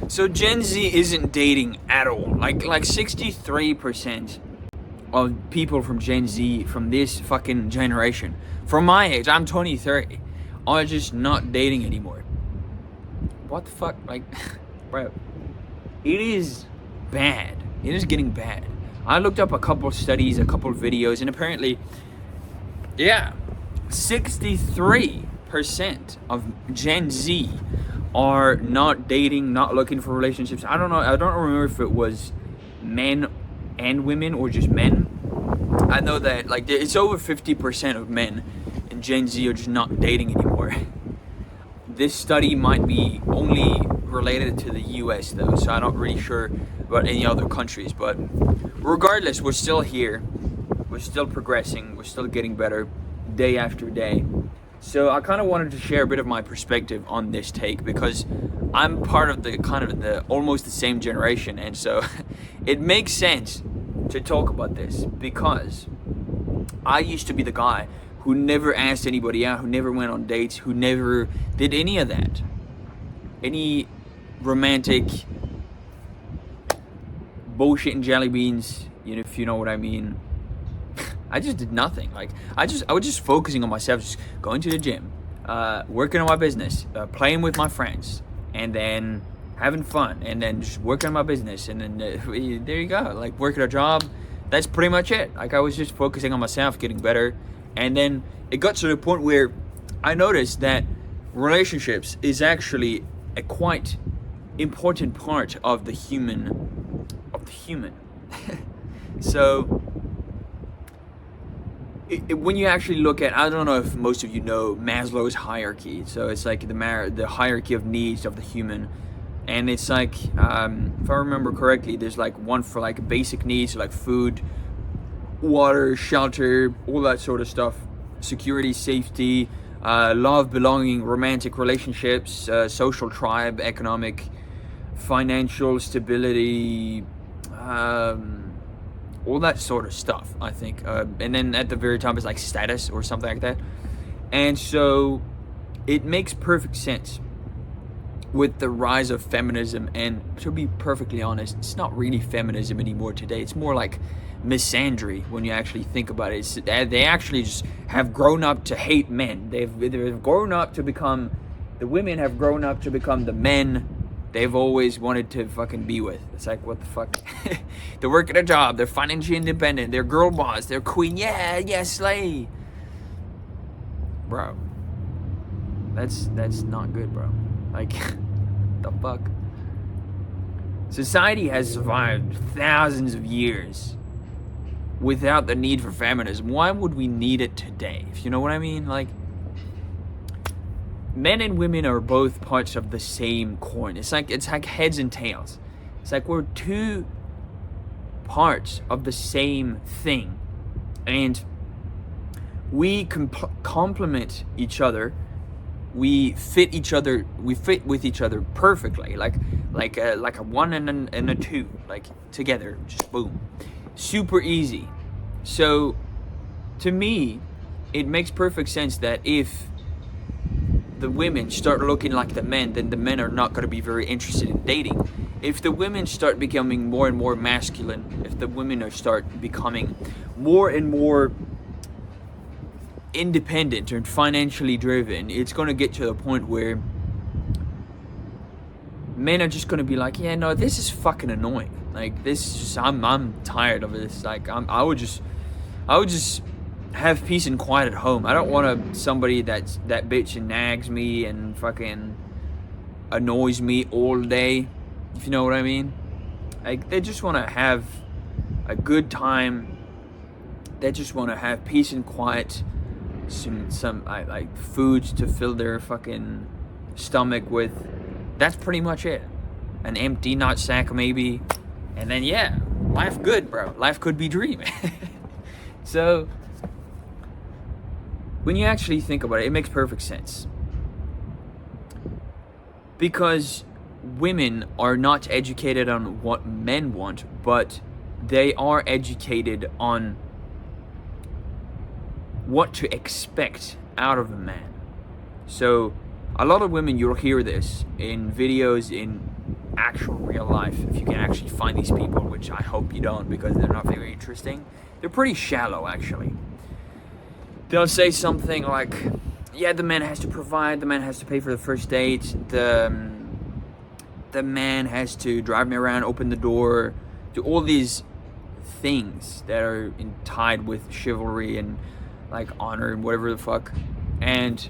So Gen Z isn't dating at all. Like 63% of people from Gen Z, from this fucking generation, from my age, I'm 23, are just not dating anymore. What the fuck? Like, bro, it is bad. It is getting bad. I looked up a couple studies, a couple videos, and apparently, yeah, 63% of Gen Z are not dating, not looking for relationships. I don't know. I don't remember if it was men and women or just men. I know that like it's over 50% of men in Gen Z are just not dating anymore. This study might be only related to the US though, so I'm not really sure about any other countries. But regardless, we're still here. We're still progressing. We're still getting better day after day. So I kind of wanted to share a bit of my perspective on this take because I'm part of the kind of the almost the same generation, and so it makes sense to talk about this because I used to be the guy who never asked anybody out, who never went on dates, who never did any of that. Any romantic bullshit and jelly beans, you know, if you know what I mean. I just did nothing. Like I was just focusing on myself, just going to the gym, working on my business, playing with my friends, and then having fun, and then just working on my business, and then there you go. Like working a job. That's pretty much it. Like I was just focusing on myself, getting better, and then it got to the point where I noticed that relationships is actually a quite important part of the human. So when you actually look at, I don't know if most of you know Maslow's hierarchy. So it's like the hierarchy of needs of the human, and it's like if I remember correctly, there's like one for like basic needs like food, water, shelter, all that sort of stuff, security, safety, love, belonging, romantic relationships, social tribe, economic, financial stability, all that sort of stuff, I think. And then at the very top is like status or something like that. And so it makes perfect sense with the rise of feminism. And to be perfectly honest, it's not really feminism anymore today. It's more like misandry when you actually think about it. They actually just have grown up to hate men. They've grown up to become, the women have grown up to become the men they've always wanted to fucking be with. It's like, what the fuck? They're working a job, they're financially independent, they're girl boss, they're queen, yeah, slay. Bro, that's not good, bro. Like, the fuck? Society has survived thousands of years without the need for feminism. Why would we need it today? If you know what I mean? Like, men and women are both parts of the same coin. It's like heads and tails. It's like we're two parts of the same thing, and we complement each other. We fit with each other perfectly, like a one and a two, like together, just boom, super easy. So to me, it makes perfect sense that if the women start looking like the men, then the men are not going to be very interested in dating. If the women start becoming more and more masculine, if the women start becoming more and more independent and financially driven, it's going to get to the point where men are just going to be like, yeah, no, this is fucking annoying. Like, this is just, I'm tired of this. Like, I would just have peace and quiet at home. I don't want somebody that bitch and nags me and fucking annoys me all day, if you know what I mean. Like, they just want to have a good time. They just want to have peace and quiet, some like foods to fill their fucking stomach with. That's pretty much it. An empty nut sack maybe, and then yeah, life good, bro. Life could be dream. So when you actually think about it, it makes perfect sense. Because women are not educated on what men want, but they are educated on what to expect out of a man. So a lot of women, you'll hear this in videos, in actual real life, if you can actually find these people, which I hope you don't because they're not very interesting. They're pretty shallow, actually. They'll say something like, yeah, the man has to provide, the man has to pay for the first date, the man has to drive me around, open the door, do all these things that are tied with chivalry and like honor and whatever the fuck. And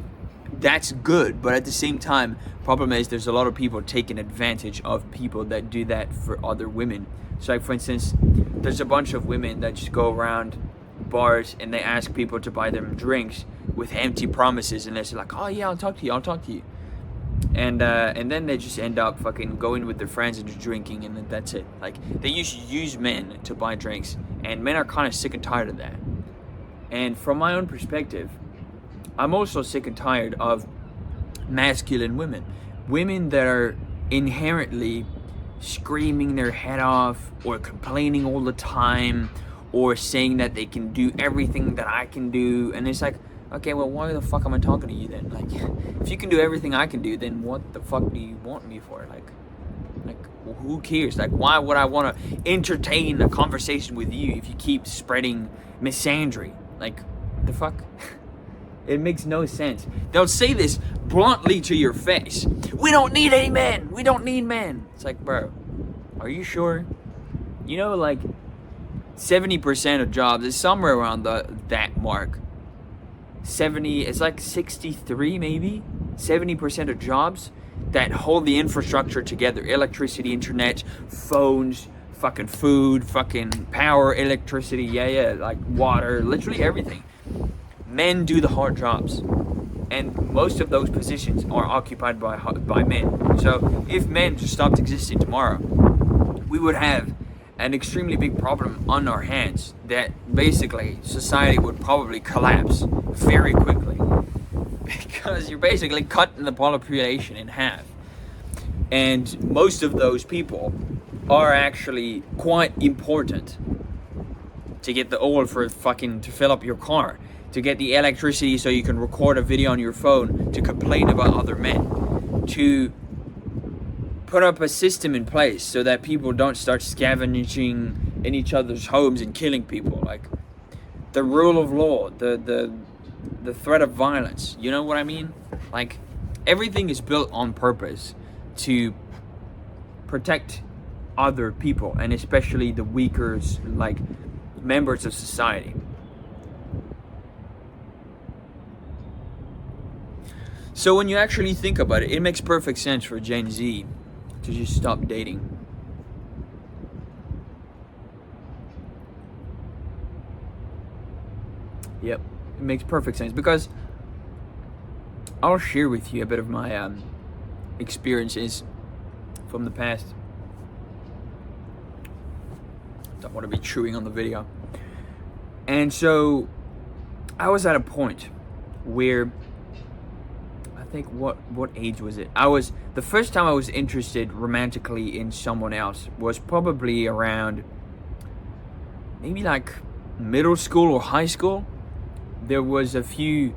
that's good, but at the same time, problem is there's a lot of people taking advantage of people that do that for other women. So like, for instance, there's a bunch of women that just go around bars and they ask people to buy them drinks with empty promises, and they're like, oh yeah, I'll talk to you, and then they just end up fucking going with their friends and just drinking, and then that's it. Like, they use men to buy drinks, and men are kind of sick and tired of that. And from my own perspective, I'm also sick and tired of masculine women that are inherently screaming their head off or complaining all the time or saying that they can do everything that I can do. And it's like, okay, well, why the fuck am I talking to you then? Like, if you can do everything I can do, then what the fuck do you want me for? Like well, who cares? Like, why would I want to entertain a conversation with you if you keep spreading misandry? Like, the fuck? It makes no sense. They'll say this bluntly to your face. We don't need any men. We don't need men. It's like, bro, are you sure? You know, like, 70% of jobs is somewhere around that mark. 70, it's like 63 maybe. 70% of jobs that hold the infrastructure together. Electricity, internet, phones, fucking food, fucking power, electricity, yeah, like water, literally everything. Men do the hard jobs, and most of those positions are occupied by men. So if men just stopped existing tomorrow, we would have an extremely big problem on our hands that basically society would probably collapse very quickly, because you're basically cutting the population in half. And most of those people are actually quite important to get the oil to fill up your car, to get the electricity so you can record a video on your phone, to complain about other men, to put up a system in place so that people don't start scavenging in each other's homes and killing people. Like, the rule of law, the threat of violence, you know what I mean? Like, everything is built on purpose to protect other people, and especially the weaker, like, members of society. So when you actually think about it, it makes perfect sense for Gen Z to just stop dating. Yep, it makes perfect sense, because I'll share with you a bit of my experiences from the past. Don't want to be chewing on the video. And so I was at a point where, I think, what age was it? The first time I was interested romantically in someone else was probably around maybe like middle school or high school. There was a few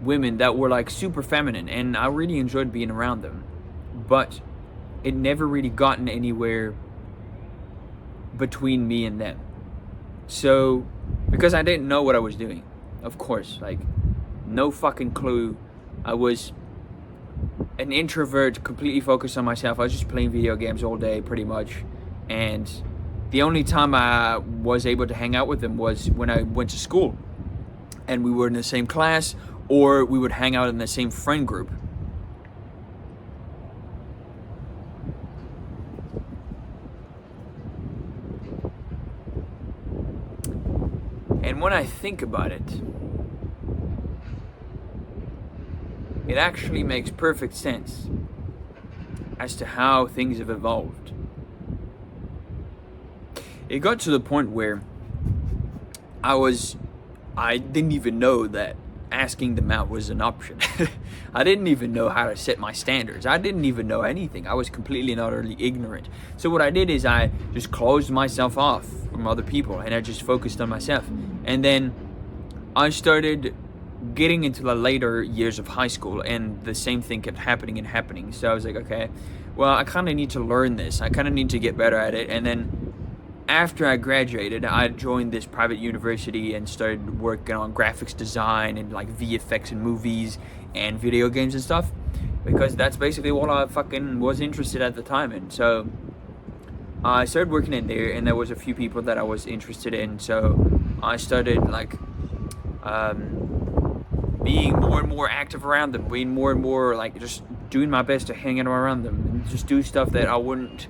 women that were like super feminine, and I really enjoyed being around them, but it never really gotten anywhere between me and them. So, because I didn't know what I was doing, of course, like, no fucking clue. I was an introvert, completely focused on myself. I was just playing video games all day, pretty much. And the only time I was able to hang out with them was when I went to school, and we were in the same class, or we would hang out in the same friend group. And when I think about it, it actually makes perfect sense as to how things have evolved. It got to the point where I didn't even know that asking them out was an option. I didn't even know how to set my standards. I didn't even know anything. I was completely and utterly ignorant. So what I did is I just closed myself off from other people, and I just focused on myself. And then I started getting into the later years of high school, and the same thing kept happening. So I was like, okay, well, I kind of need to learn this. I kind of need to get better at it. And then after I graduated, I joined this private university and started working on graphics design and like VFX in movies and video games and stuff, because that's basically what I fucking was interested at the time in. So I started working in there, and there was a few people that I was interested in. So I started like being more and more active around them, being more and more like just doing my best to hang out around them and just do stuff that I wouldn't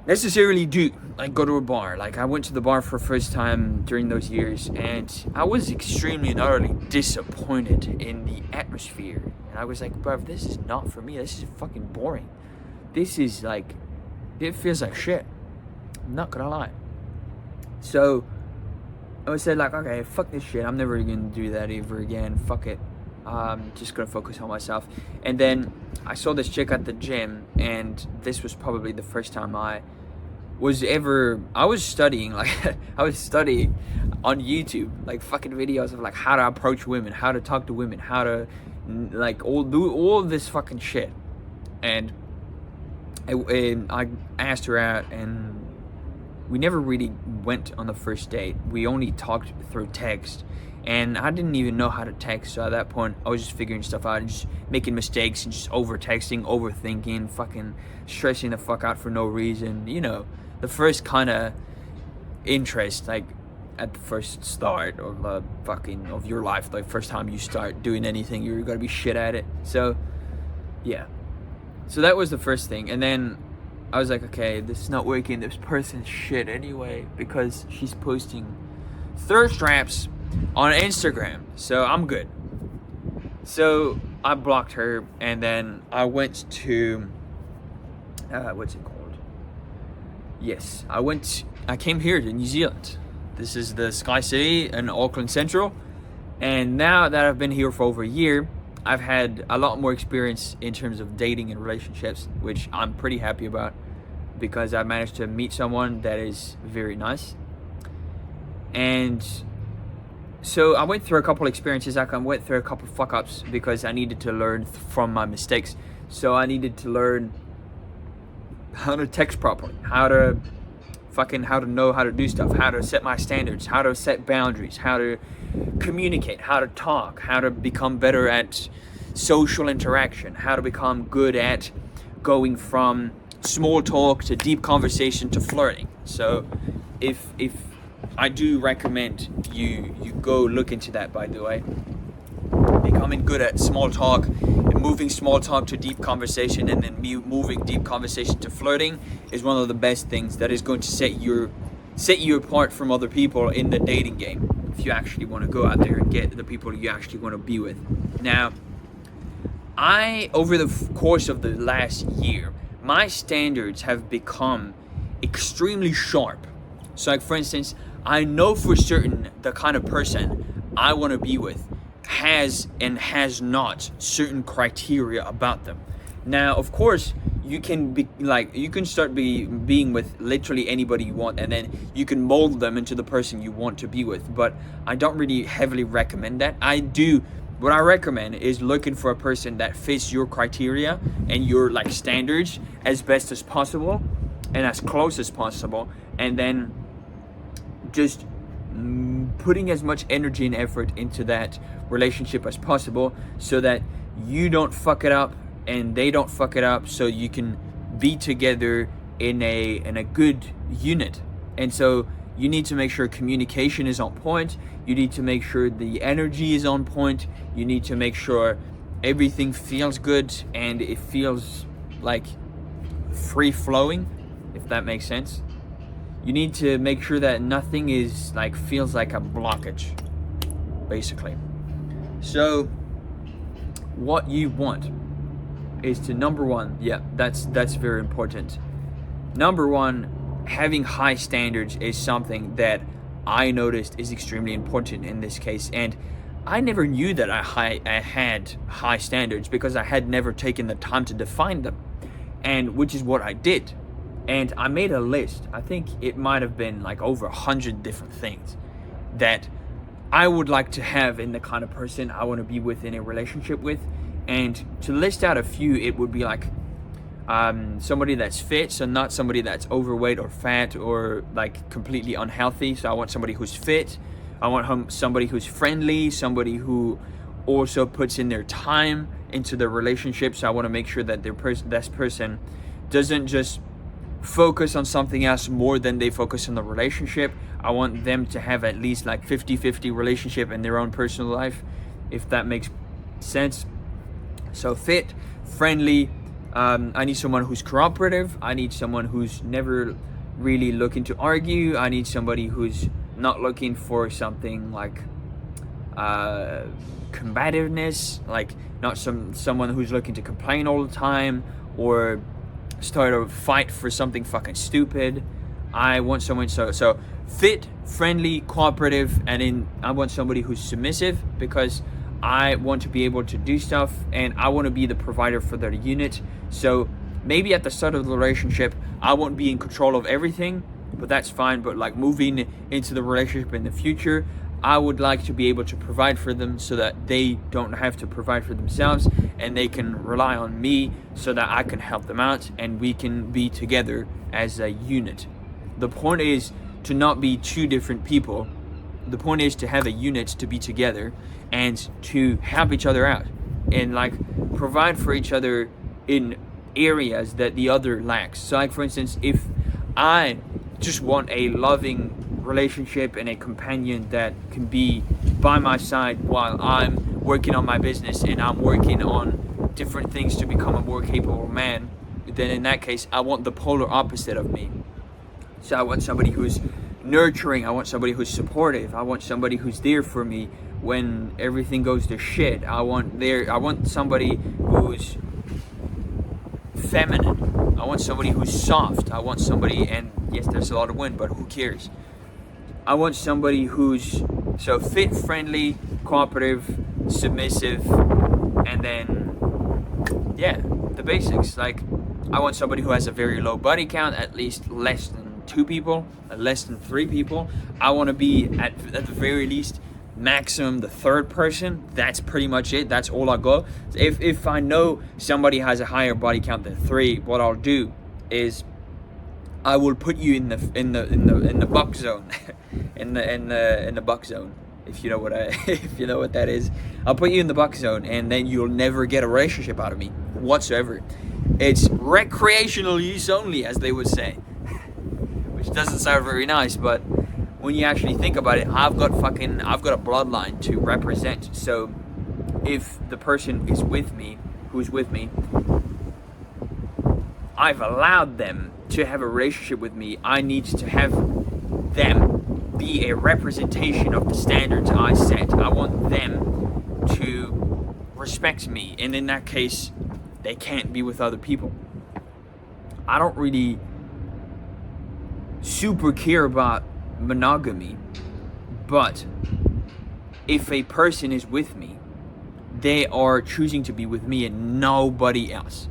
necessarily do, like go to a bar. Like I went to the bar for the first time during those years, and I was extremely and utterly disappointed in the atmosphere. And I was like, bruv, this is not for me. This is fucking boring. This is like, it feels like shit. I'm not gonna lie. So I said like, okay, fuck this shit. I'm never gonna do that ever again. Fuck it. I'm just gonna focus on myself. And then I saw this chick at the gym, and this was probably the first time I was studying, like I was studying on YouTube, like fucking videos of like how to approach women, how to talk to women, how to like do all of this fucking shit. And I asked her out, and we never really went on the first date. We only talked through text, and I didn't even know how to text. So at that point, I was just figuring stuff out and just making mistakes and just over texting, overthinking, fucking stressing the fuck out for no reason. You know, the first kind of interest, like at the first start of of your life, like first time you start doing anything, you're gonna be shit at it. So yeah, so that was the first thing. And then I was like, okay, this is not working. This person's shit anyway, because she's posting thirst traps on Instagram, so I'm good. So I blocked her, and then I went to what's it called? Yes, I came here to New Zealand. This is the Sky City in Auckland Central, and now that I've been here for over a year, I've had a lot more experience in terms of dating and relationships, which I'm pretty happy about, because I managed to meet someone that is very nice. And so I went through a couple experiences. I went through a couple fuck ups because I needed to learn from my mistakes. So I needed to learn how to text properly, how to know how to do stuff, how to set my standards, how to set boundaries, how to communicate, how to talk, how to become better at social interaction, how to become good at going from small talk to deep conversation to flirting. So if I do recommend you go look into that, by the way. Becoming good at small talk and moving small talk to deep conversation, and then moving deep conversation to flirting, is one of the best things that is going to set you apart from other people in the dating game, if you actually want to go out there and get the people you actually want to be with. Now, over the course of the last year, my standards have become extremely sharp. So like, for instance, I know for certain the kind of person I want to be with has and has not certain criteria about them. Now, of course, you can start being with literally anybody you want, and then you can mold them into the person you want to be with. But I don't really heavily recommend that. What I recommend is looking for a person that fits your criteria and your like standards as best as possible and as close as possible, and then just putting as much energy and effort into that relationship as possible, so that you don't fuck it up and they don't fuck it up, so you can be together in a good unit. And so you need to make sure communication is on point. You need to make sure the energy is on point. You need to make sure everything feels good and it feels like free flowing, if that makes sense. You need to make sure that nothing is feels like a blockage, basically. So what you want is to, number one, that's very important. Number one, having high standards is something that I noticed is extremely important in this case. And I never knew that I had high standards because I had never taken the time to define them, and which is what I did. And I made a list. I think it might have been over 100 different things that I would like to have in the kind of person I want to be with in a relationship with. And to list out a few, it would be somebody that's fit, so not somebody that's overweight or fat or like completely unhealthy. So I want somebody who's fit. I want somebody who's friendly, somebody who also puts in their time into the relationship. So I want to make sure that this person doesn't just focus on something else more than they focus on the relationship. I want them to have at least like 50-50 relationship in their own personal life, if that makes sense. So fit, friendly. I need someone who's cooperative. I need someone who's never really looking to argue. I need somebody who's not looking for something like combativeness, like not someone who's looking to complain all the time or start a fight for something fucking stupid. I want someone so fit, friendly, cooperative, and then I want somebody who's submissive, because I want to be able to do stuff and I want to be the provider for their unit. So maybe at the start of the relationship I won't be in control of everything, but that's fine. But like moving into the relationship in the future, I would like to be able to provide for them so that they don't have to provide for themselves, and they can rely on me so that I can help them out and we can be together as a unit. The point is to not be two different people. The point is to have a unit, to be together and to help each other out and like provide for each other in areas that the other lacks. So like for instance, if I just want a loving relationship and a companion that can be by my side while I'm working on my business and I'm working on different things to become a more capable man, then in that case I want the polar opposite of me. So I want somebody who's nurturing, I want somebody who's supportive, I want somebody who's there for me when everything goes to shit. I want somebody who's feminine. I want somebody who's soft. I want somebody, and yes, there's a lot of wind, but who cares? I want somebody who's so fit, friendly, cooperative, submissive, and then yeah, the basics. Like I want somebody who has a very low body count, at least less than 2 people, less than 3 people. I want to be at the very least maximum the 3rd person. That's pretty much it. That's all I go. If I know somebody has a higher body count than 3, what I'll do is I will put you in the buck zone, in the buck zone. If you know what if you know what that is, I'll put you in the buck zone, and then you'll never get a relationship out of me whatsoever. It's recreational use only, as they would say, which doesn't sound very nice, but when you actually think about it, I've got a bloodline to represent. So if the person who's with me, I've allowed them to have a relationship with me, I need to have them be a representation of the standards I set. I want them to respect me, and in that case, they can't be with other people. I don't really super care about monogamy, but if a person is with me, they are choosing to be with me and nobody else.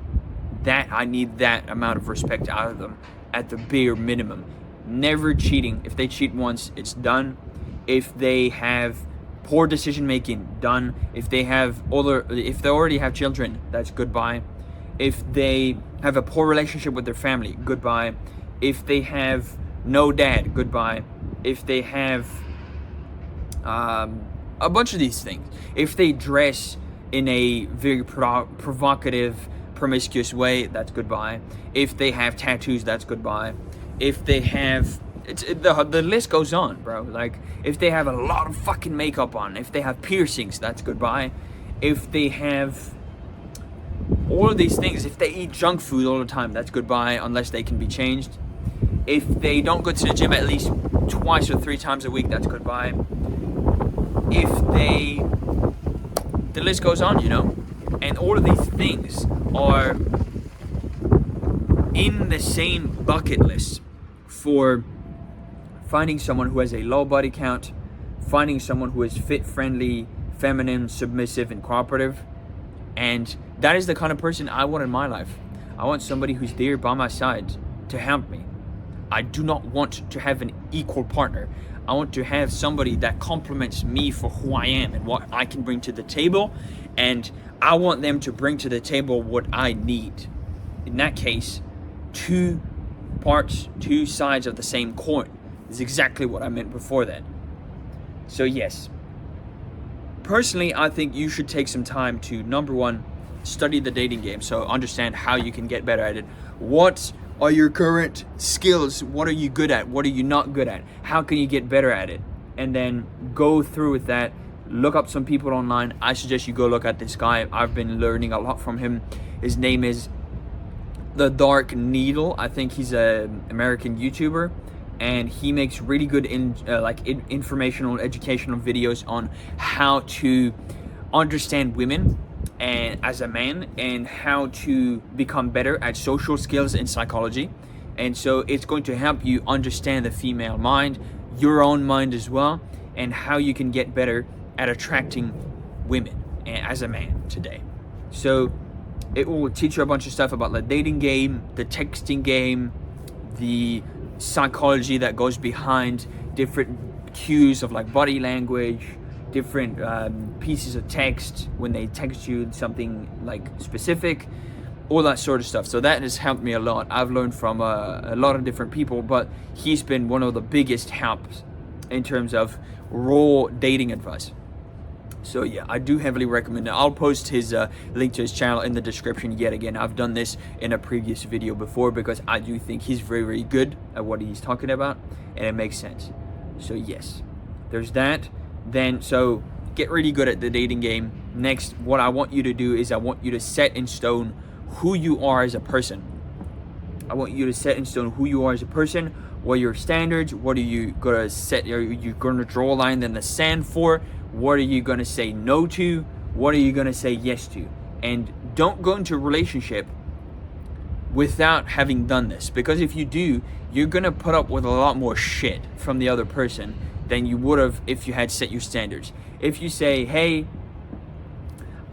That I need that amount of respect out of them at the bare minimum. Never cheating. If they cheat once, it's done. If they have poor decision making, done. If they already have children, that's goodbye. If they have a poor relationship with their family, goodbye. If they have no dad, goodbye. If they have a bunch of these things, if they dress in a very provocative, promiscuous way, that's goodbye. If they have tattoos, that's goodbye. If they have, the list goes on, bro. Like if they have a lot of fucking makeup on, if they have piercings, that's goodbye. If they have all of these things, if they eat junk food all the time, that's goodbye, unless they can be changed. If they don't go to the gym at least 2 or 3 times a week, that's goodbye. If the list goes on, you know. And all of these things are in the same bucket list for finding someone who has a low body count, finding someone who is fit, friendly, feminine, submissive, and cooperative. And that is the kind of person I want in my life. I want somebody who's there by my side to help me. I do not want to have an equal partner. I want to have somebody that complements me for who I am and what I can bring to the table, and I want them to bring to the table what I need. in that case, two sides of the same coin. Is exactly what I meant before that. So yes, personally, I think you should take some time to, number one, study the dating game. So understand how you can get better at it. What are your current skills? What are you good at? What are you not good at? How can you get better at it? And then go through with that. Look up some people online. I suggest you go look at this guy. I've been learning a lot from him. His name is The Dark Needle. I think he's an American YouTuber, and he makes really good informational, educational videos on how to understand women and as a man, and how to become better at social skills and psychology. And so it's going to help you understand the female mind, your own mind as well, and how you can get better at attracting women as a man today. So it will teach you a bunch of stuff about the dating game, the texting game, the psychology that goes behind different cues of like body language, different pieces of text when they text you something like specific, all that sort of stuff. So that has helped me a lot. I've learned from a lot of different people, but he's been one of the biggest helps in terms of raw dating advice. So yeah, I do heavily recommend it. I'll post his link to his channel in the description yet again. I've done this in a previous video before because I do think he's very, very good at what he's talking about, and it makes sense. So yes, there's that. Then, so get really good at the dating game. Next, what I want you to do is I want you to set in stone who you are as a person. I want you to set in stone who you are as a person. What are your standards? What are you gonna set? Are you gonna draw a line in the sand for? What are you gonna say no to? What are you gonna say yes to? And don't go into a relationship without having done this, because if you do, you're gonna put up with a lot more shit from the other person than you would have if you had set your standards. If you say, hey,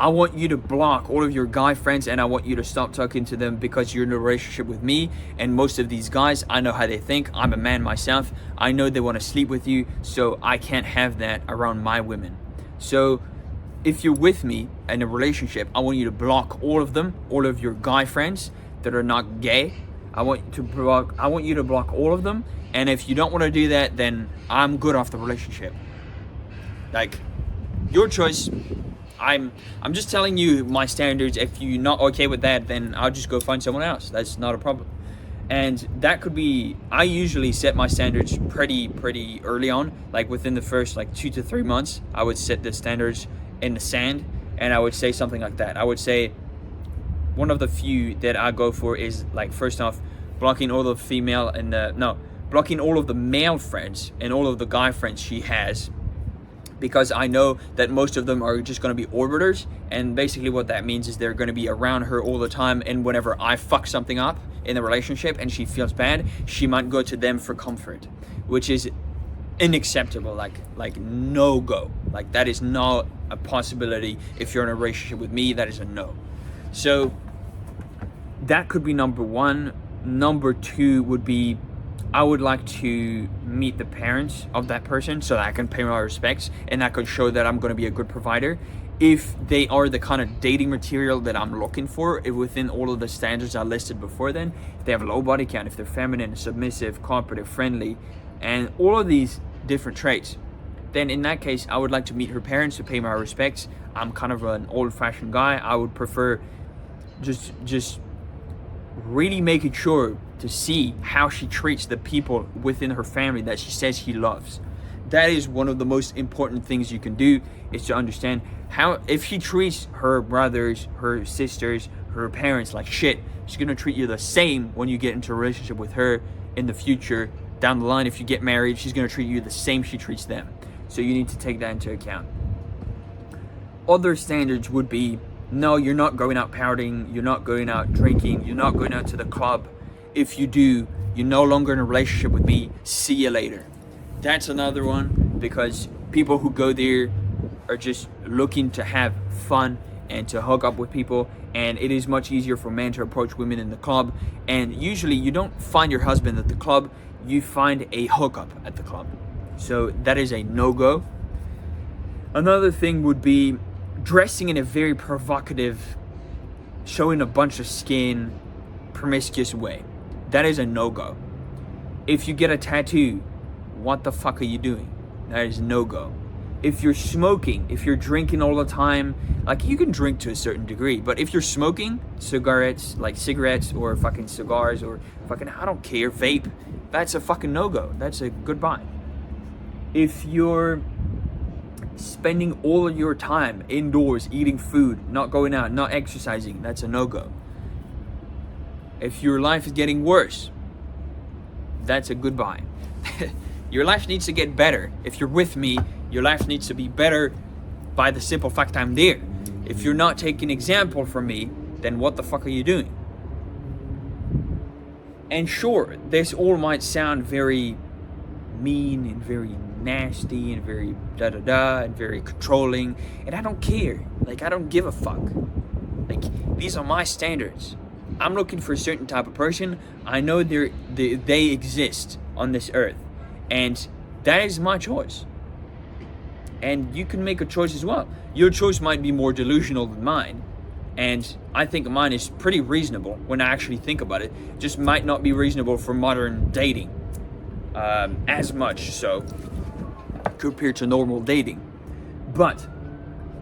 I want you to block all of your guy friends and I want you to stop talking to them because you're in a relationship with me, and most of these guys, I know how they think. I'm a man myself. I know they want to sleep with you, so I can't have that around my women. So if you're with me in a relationship, I want you to block all of them, all of your guy friends that are not gay. I want you to block all of them. And if you don't want to do that, then I'm good off the relationship. Like, your choice. I'm just telling you my standards. If you're not okay with that, then I'll just go find someone else. That's not a problem. And that could be, I usually set my standards pretty early on. Like within the first 2 to 3 months, I would set the standards in the sand, and I would say something like that. I would say one of the few that I go for is, like, first off, blocking all the female and blocking all of the male friends and all of the guy friends she has, because I know that most of them are just going to be orbiters, and basically what that means is they're going to be around her all the time, and whenever I fuck something up in the relationship and she feels bad, she might go to them for comfort, which is unacceptable. Like no go. Like, that is not a possibility. If you're in a relationship with me, that is a no. So that could be number one. Number two would be, I would like to meet the parents of that person so that I can pay my respects, and that could show that I'm going to be a good provider. If they are the kind of dating material that I'm looking for, if within all of the standards I listed before then, if they have a low body count, if they're feminine, submissive, cooperative, friendly, and all of these different traits, then in that case, I would like to meet her parents to pay my respects. I'm kind of an old-fashioned guy. I would prefer just really making sure to see how she treats the people within her family that she says she loves. That is one of the most important things you can do, is to understand how, if she treats her brothers, her sisters, her parents like shit, she's gonna treat you the same when you get into a relationship with her in the future. Down the line, if you get married, she's gonna treat you the same she treats them. So you need to take that into account. Other standards would be, no, you're not going out partying, you're not going out drinking, you're not going out to the club. If you do, you're no longer in a relationship with me. See you later. That's another one, because people who go there are just looking to have fun and to hook up with people, and it is much easier for men to approach women in the club, and usually you don't find your husband at the club, you find a hookup at the club. So that is a no-go. Another thing would be dressing in a very provocative, showing a bunch of skin, promiscuous way, that is a no-go. If you get a tattoo, what the fuck are you doing? That is no-go. If you're smoking, if you're drinking all the time, like you can drink to a certain degree, but if you're smoking cigarettes, like cigarettes or fucking cigars or fucking, I don't care, vape, that's a fucking no-go. That's a goodbye. If you're spending all of your time indoors eating food, not going out, not exercising, that's a no-go. If your life is getting worse, that's a goodbye. Your life needs to get better. If you're with me, your life needs to be better by the simple fact I'm there. If you're not taking example from me, then what the fuck are you doing? And sure, this all might sound very mean and very nasty and very da-da-da and very controlling, and I don't care. Like, I don't give a fuck. Like, these are my standards. I'm looking for a certain type of person. I know they exist on this earth, and that is my choice. And you can make a choice as well. Your choice might be more delusional than mine, and I think mine is pretty reasonable when I actually think about it. Just might not be reasonable for modern dating, as much so compared to normal dating. But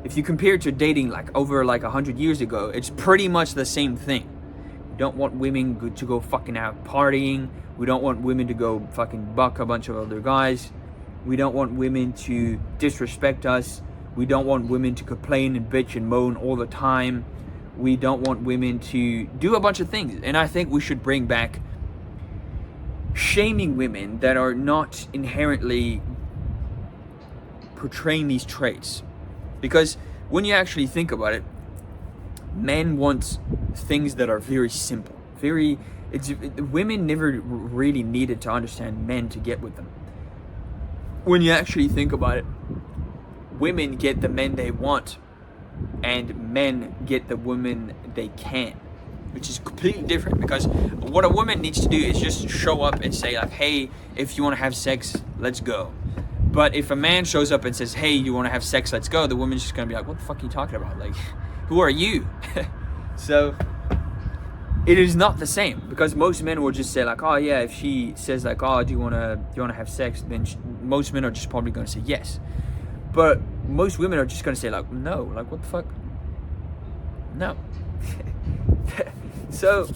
if you compare it to dating like over like 100 years ago, it's pretty much the same thing. We don't want women to go fucking out partying. We don't want women to go fucking buck a bunch of other guys. We don't want women to disrespect us. We don't want women to complain and bitch and moan all the time. We don't want women to do a bunch of things. And I think we should bring back shaming women that are not inherently portraying these traits. Because when you actually think about it, men want things that are very simple. Women never really needed to understand men to get with them. When you actually think about it, women get the men they want, and men get the women they can, which is completely different. Because what a woman needs to do is just show up and say like, hey, if you want to have sex, let's go. But if a man shows up and says, hey, you want to have sex, let's go, the woman's just gonna be like, what the fuck are you talking about? Like, who are you? So it is not the same, because most men will just say like, oh yeah, if she says like, oh, do you wanna have sex, then most men are just probably gonna say yes. But most women are just gonna say like, no, like what the fuck? No. So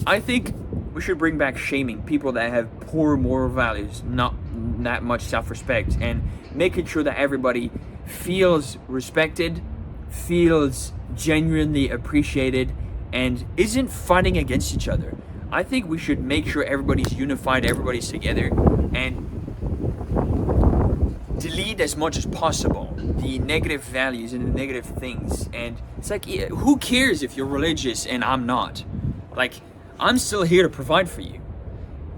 I think we should bring back shaming people that have poor moral values, not that much self-respect, and making sure that everybody feels respected, feels genuinely appreciated, and isn't fighting against each other. I think we should make sure everybody's unified, everybody's together, and delete as much as possible the negative values and the negative things. And it's like, yeah, who cares if you're religious and I'm not? Like, I'm still here to provide for you.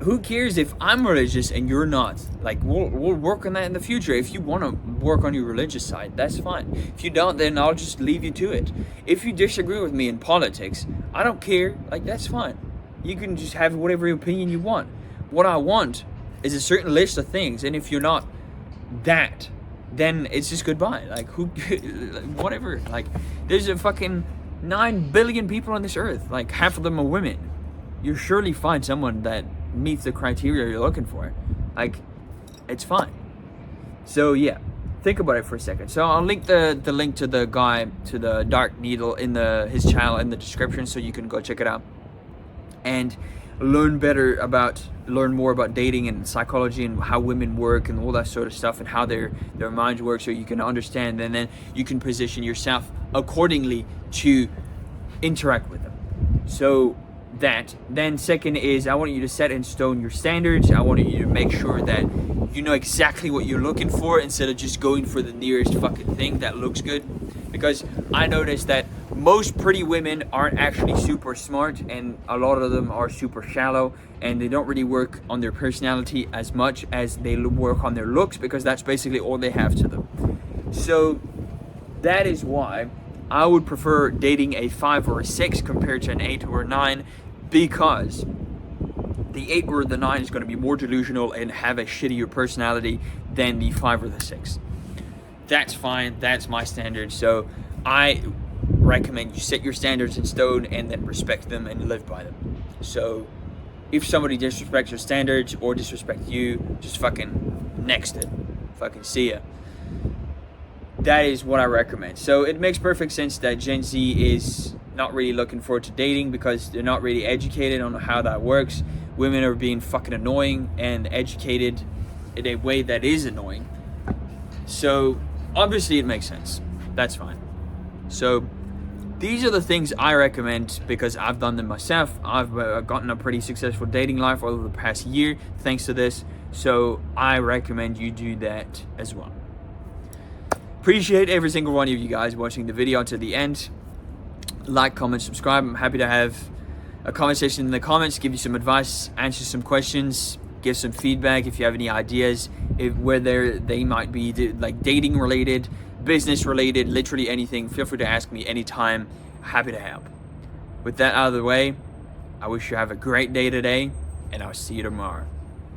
Who cares if I'm religious and you're not? Like, we'll work on that in the future. If you want to work on your religious side, that's fine. If you don't, then I'll just leave you to it. If you disagree with me in politics, I don't care. Like, that's fine. You can just have whatever opinion you want. What I want is a certain list of things, and if you're not that, then it's just goodbye. Like, who, whatever. Like, there's a fucking 9 billion people on this earth. Like, half of them are women. You surely find someone that meets the criteria you're looking for. Like, it's fine. So yeah, think about it for a second. So I'll link the link to the guy, to the Dark Needle, in his channel in the description, so you can go check it out and learn more about dating and psychology and how women work and all that sort of stuff, and how their minds work, so you can understand, and then you can position yourself accordingly to interact with them. So that. Then second is, I want you to set in stone your standards. I want you to make sure that you know exactly what you're looking for, instead of just going for the nearest fucking thing that looks good. Because I noticed that most pretty women aren't actually super smart, and a lot of them are super shallow, and they don't really work on their personality as much as they work on their looks, because that's basically all they have to them. So that is why I would prefer dating a 5 or a 6 compared to an 8 or a 9, because the 8 or the 9 is going to be more delusional and have a shittier personality than the 5 or the 6. That's fine. That's my standard. So I recommend you set your standards in stone and then respect them and live by them. So if somebody disrespects your standards or disrespects you, just fucking next it. Fucking see ya. That is what I recommend. So it makes perfect sense that Gen Z is not really looking forward to dating because they're not really educated on how that works. Women are being fucking annoying and educated in a way that is annoying. So obviously it makes sense. That's fine. So these are the things I recommend because I've done them myself. I've gotten a pretty successful dating life over the past year thanks to this. So I recommend you do that as well. Appreciate every single one of you guys watching the video to the end. Like, comment, subscribe. I'm happy to have a conversation in the comments, give you some advice, answer some questions, give some feedback if you have any ideas, whether they might be like dating related, business related, literally anything. Feel free to ask me anytime. Happy to help. With that out of the way, I wish you have a great day today, and I'll see you tomorrow.